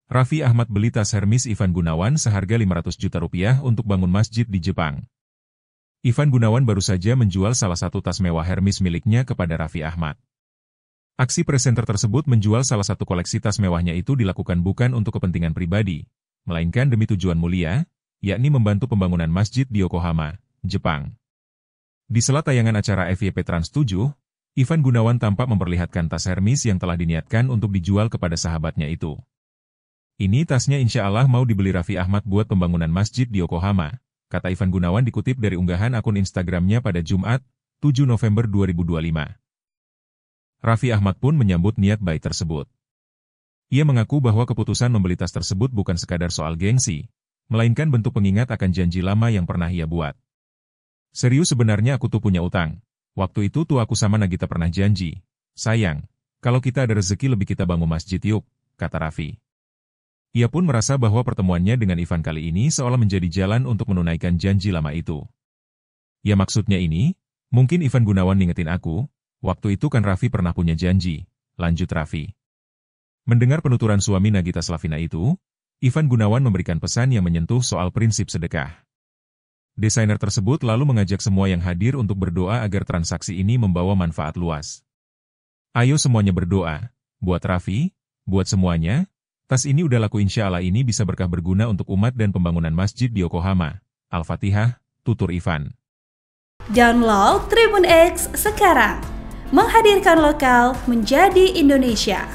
Raffi Ahmad beli tas Hermes Ivan Gunawan seharga 500 juta rupiah untuk bangun masjid di Jepang. Ivan Gunawan baru saja menjual salah satu tas mewah Hermes miliknya kepada Raffi Ahmad. Aksi presenter tersebut menjual salah satu koleksi tas mewahnya itu dilakukan bukan untuk kepentingan pribadi, melainkan demi tujuan mulia, yakni membantu pembangunan masjid di Yokohama, Jepang. Di sela tayangan acara FYP Trans 7, Ivan Gunawan tampak memperlihatkan tas Hermes yang telah diniatkan untuk dijual kepada sahabatnya itu. Ini tasnya insya Allah mau dibeli Raffi Ahmad buat pembangunan masjid di Yokohama, kata Ivan Gunawan dikutip dari unggahan akun Instagramnya pada Jumat, 7 November 2025. Raffi Ahmad pun menyambut niat baik tersebut. Ia mengaku bahwa keputusan membeli tas tersebut bukan sekadar soal gengsi, melainkan bentuk pengingat akan janji lama yang pernah ia buat. Serius sebenarnya aku tuh punya utang. Waktu itu tuh aku sama Nagita pernah janji. Sayang, kalau kita ada rezeki lebih kita bangun masjid yuk, kata Raffi. Ia pun merasa bahwa pertemuannya dengan Ivan kali ini seolah menjadi jalan untuk menunaikan janji lama itu. Ya maksudnya ini, mungkin Ivan Gunawan ngingetin aku, waktu itu kan Raffi pernah punya janji, lanjut Raffi. Mendengar penuturan suami Nagita Slavina itu, Ivan Gunawan memberikan pesan yang menyentuh soal prinsip sedekah. Desainer tersebut lalu mengajak semua yang hadir untuk berdoa agar transaksi ini membawa manfaat luas. Ayo semuanya berdoa, buat Raffi, buat semuanya. Tas ini udah laku insya Allah ini bisa berkah berguna untuk umat dan pembangunan masjid di Yokohama. Al-Fatihah, tutur Ivan. Download Tribun X sekarang. Menghadirkan lokal menjadi Indonesia.